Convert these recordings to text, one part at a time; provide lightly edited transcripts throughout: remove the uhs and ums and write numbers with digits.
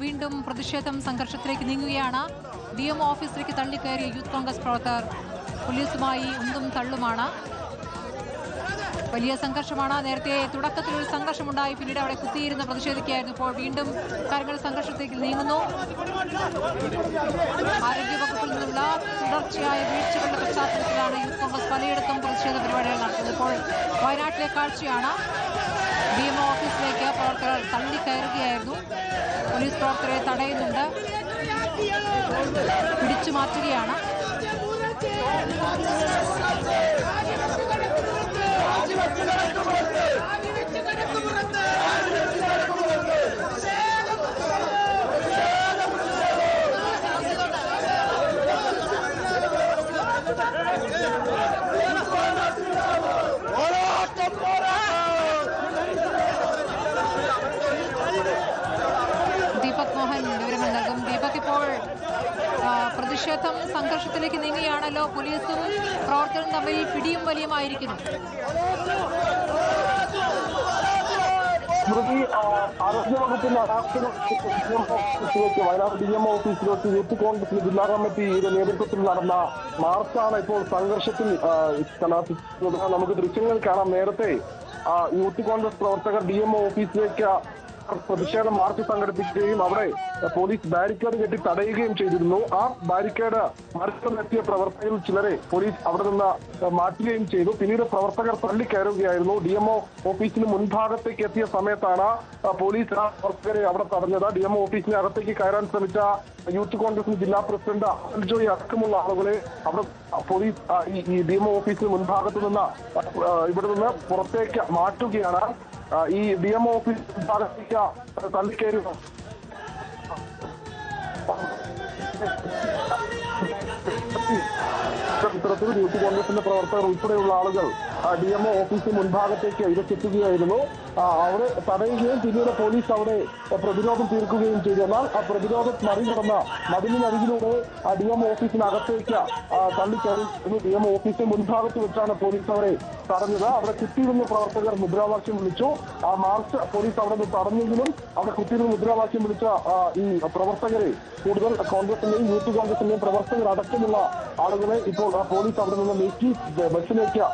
വീണ്ടും പ്രതിഷേധം സംഘർഷത്തിലേക്ക് നീങ്ങുകയാണ്. DMO ഓഫീസിലേക്ക് തള്ളിക്കയറിയ യൂത്ത് കോൺഗ്രസ് പ്രവർത്തകർ പോലീസുമായി ഉന്തും തള്ളുമാണ്. വലിയ സംഘർഷമാണ്. നേരത്തെ തുടക്കത്തിൽ ഒരു സംഘർഷമുണ്ടായി, പിന്നീട് അവിടെ കുത്തിയിരുന്ന് പ്രതിഷേധിക്കുകയായിരുന്നു. ഇപ്പോൾ വീണ്ടും കാര്യങ്ങൾ സംഘർഷത്തേക്ക് നീങ്ങുന്നു. ആരോഗ്യവകുപ്പിൽ നിന്നുള്ള തുടർച്ചയായ വീഴ്ചകളുടെ പശ്ചാത്തലത്തിലാണ് യൂത്ത് കോൺഗ്രസ് പലയിടത്തും പ്രതിഷേധ പരിപാടികൾ നടത്തുന്നത്. ഇപ്പോൾ വയനാട്ടിലെ കാഴ്ചയാണ്. DMO ഓഫീസിലേക്ക് പ്രവർത്തകർ തള്ളിക്കയറുകയായിരുന്നു. പോലീസ് പ്രവർത്തകരെ തടയുന്നുണ്ട്, പിടിച്ചു മാറ്റുകയാണ്. ദീപക് മോഹൻ വിവരങ്ങൾ നൽകും. ദീപക്, ഇപ്പോൾ പ്രതിഷേധം സംഘർഷത്തിലേക്ക് നീങ്ങുകയാണല്ലോ. പോലീസും പ്രവർത്തകരും തമ്മിൽ പിടിയും വലിയുമായിരിക്കുന്നു. സ്മൃതി, ആരോഗ്യവകുപ്പിന്റെ വയനാട് DMO ഓഫീസിലേക്ക് യൂത്ത് കോൺഗ്രസ് ജില്ലാ കമ്മിറ്റിയുടെ നേതൃത്വത്തിൽ നടന്ന മാർച്ചാണ് ഇപ്പോൾ സംഘർഷത്തിൽ കലാശിക്കുന്നത്. നമുക്ക് ദൃശ്യങ്ങൾ കാണാം. നേരത്തെ യൂത്ത് കോൺഗ്രസ് പ്രവർത്തകർ DMO ഓഫീസിലേക്ക് പ്രതിഷേധ മാർച്ച് സംഘടിപ്പിക്കുകയും അവിടെ പോലീസ് ബാരിക്കേഡ് കെട്ടി തടയുകയും ചെയ്തിരുന്നു. ആ ബാരിക്കേഡ് മറികടന്നെത്തിയ പ്രവർത്തകരിൽ ചിലരെ പോലീസ് അവിടെ നിന്ന് മാറ്റുകയും ചെയ്തു. പിന്നീട് പ്രവർത്തകർ തള്ളിക്കയറുകയായിരുന്നു. DMO ഓഫീസിന് മുൻഭാഗത്തേക്ക് എത്തിയ സമയത്താണ് പോലീസ് ആ പ്രവർത്തകരെ അവിടെ തടഞ്ഞത്. DMO ഓഫീസിന് അകത്തേക്ക് കയറാൻ ശ്രമിച്ച യൂത്ത് കോൺഗ്രസ് ജില്ലാ പ്രസിഡന്റ് അൽജോയി അടക്കമുള്ള ആളുകളെ അവിടെ പോലീസ് ഈ DMO ഓഫീസിന് മുൻഭാഗത്ത് നിന്ന് ഇവിടെ നിന്ന് പുറത്തേക്ക് മാറ്റുകയാണ്. ഈ DMO ഓഫീസ് ഭാഗത്തേക്ക് തള്ളിക്കയറി ഇത്തരത്തിൽ യൂത്ത് കോൺഗ്രസിന്റെ പ്രവർത്തകർ ഉൾപ്പെടെയുള്ള ആളുകൾ DMO ഓഫീസിന് മുൻഭാഗത്തേക്ക് ഇരച്ചെത്തുകയായിരുന്നു. അവിടെ തടയുകയും പിന്നീട് പോലീസ് അവിടെ പ്രതിരോധം തീർക്കുകയും ചെയ്തു. എന്നാൽ ആ പ്രതിരോധം മറികടന്ന മതിലിനരികിലൂടെ DMO ഓഫീസിനകത്തേക്ക് തള്ളിക്കയറി. DMO ഓഫീസിന് മുൻഭാഗത്ത് വെച്ചാണ് പോലീസ് അവരെ തടഞ്ഞത്. അവിടെ കുത്തിയിരുന്ന പ്രവർത്തകർ മുദ്രാവാക്യം വിളിച്ചു. ആ മാർച്ച് പോലീസ് അവിടെ നിന്ന് തടഞ്ഞെങ്കിലും അവിടെ കുത്തിയിരുന്ന മുദ്രാവാക്യം വിളിച്ച ഈ പ്രവർത്തകരെ, കൂടുതൽ കോൺഗ്രസിന്റെയും യൂത്ത് കോൺഗ്രസിന്റെയും പ്രവർത്തകർ അടക്കമുള്ള ആളുകളെ ഇപ്പോൾ പോലീസ് അവിടെ നിന്ന് നീക്കി ബസ്സിലേക്ക്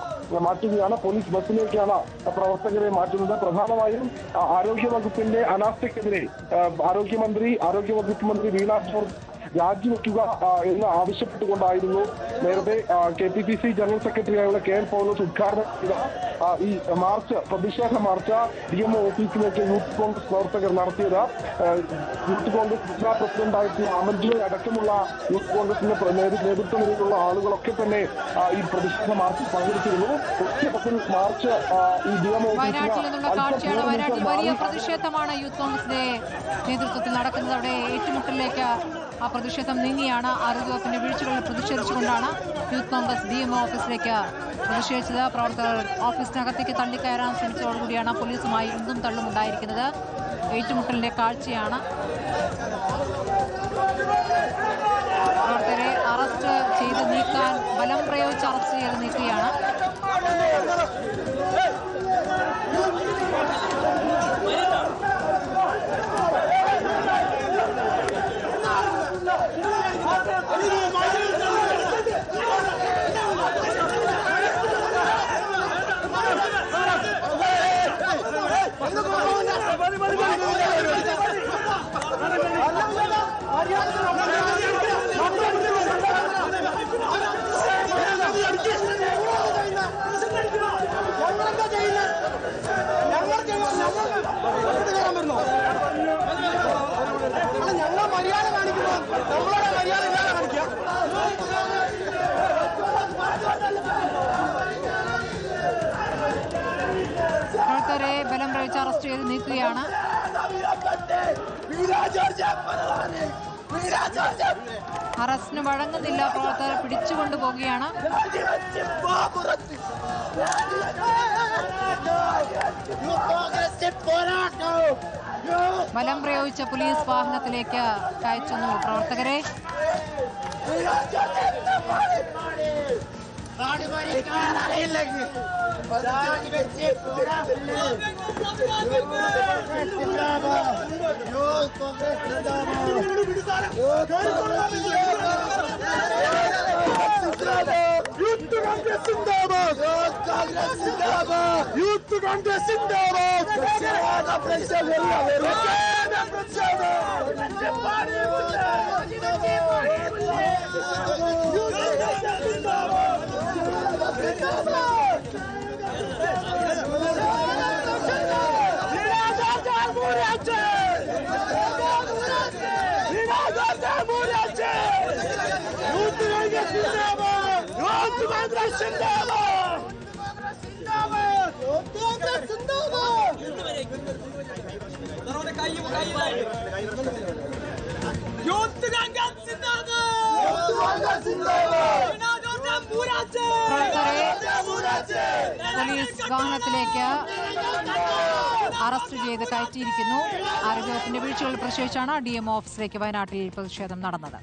മാറ്റുകയാണ്. പോലീസ് ബസ്സിലേക്കാണ് പ്രവർത്തകരെ മാറ്റുന്നത്. പ്രധാനമായും ആരോഗ്യവകുപ്പിന്റെ അനാസ്ഥയ്ക്കെതിരെ ആരോഗ്യവകുപ്പ് മന്ത്രി വീണ ജോർജ് രാജിവെക്കുക എന്ന് ആവശ്യപ്പെട്ടുകൊണ്ടായിരുന്നു നേരത്തെ KPCC ജനറൽ സെക്രട്ടറിയായുള്ള KN പൗലോസ് ഉദ്ഘാടനം ചെയ്ത ഈ മാർച്ച്, പ്രതിഷേധ മാർച്ച് DMO ഓഫീസിലേക്ക് യൂത്ത് കോൺഗ്രസ് പ്രവർത്തകർ നടത്തിയത്. യൂത്ത് കോൺഗ്രസ് ജില്ലാ പ്രസിഡന്റായിട്ടുള്ള അമർജിയെ അടക്കമുള്ള യൂത്ത് കോൺഗ്രസിന്റെ നേതൃത്വ നിലയിലുള്ള ആളുകളൊക്കെ തന്നെ ഈ പ്രതിഷേധ മാർച്ചിൽ പങ്കെടുത്തിരുന്നു. മാർച്ച് ഈ DMO വയനാട്ടിൽ വലിയ പ്രതിഷേധമാണ് യൂത്ത് കോൺഗ്രസിന്റെ നേതൃത്വത്തിൽ നടക്കുന്നത്. അവിടെ ഏറ്റുമുട്ടലിലേക്ക് ആ പ്രതിഷേധം നീങ്ങിയാണ്. ആരോഗ്യവകുപ്പിന്റെ വീഴ്ചകളിൽ പ്രതിഷേധിച്ചുകൊണ്ടാണ് യൂത്ത് കോൺഗ്രസ് DMO ഓഫീസിലേക്ക് പ്രതിഷേധിച്ചത്. പ്രവർത്തകർ ഓഫീസിനകത്തേക്ക് തള്ളിക്കയറാൻ ശ്രമിച്ചതോടുകൂടിയാണ് പോലീസുമായി ഉന്തും തള്ളും ഉണ്ടായിരിക്കുന്നത്. ഏറ്റുമുട്ടലിന്റെ കാഴ്ചയാണ്. പ്രവർത്തകരെ അറസ്റ്റ് ചെയ്ത് നീക്കാൻ ബലം പ്രയോഗിച്ച് അറസ്റ്റ് ചെയ്ത് നീക്കുകയാണ്. പ്രവർത്തകരെ ബലം പ്രയോഗിച്ച് അറസ്റ്റ് ചെയ്ത് നീക്കുകയാണ്. അറസ്റ്റിന് വഴങ്ങുന്നില്ല. പ്രവർത്തകരെ പിടിച്ചുകൊണ്ടുപോവുകയാണ്. ബലം പ്രയോഗിച്ച പോലീസ് വാഹനത്തിലേക്ക് കയറ്റുന്നു പ്രവർത്തകരെ. പോലീസ് വാഹനത്തിലേക്ക് അറസ്റ്റ് ചെയ്ത് കയറ്റിയിരിക്കുന്നു. ആരോഗ്യവകുപ്പിന്റെ വീഴ്ചകൾ പ്രതിഷേധിച്ചാണ് DMO ഓഫീസിലേക്ക് വയനാട്ടിൽ പ്രതിഷേധം നടന്നത്.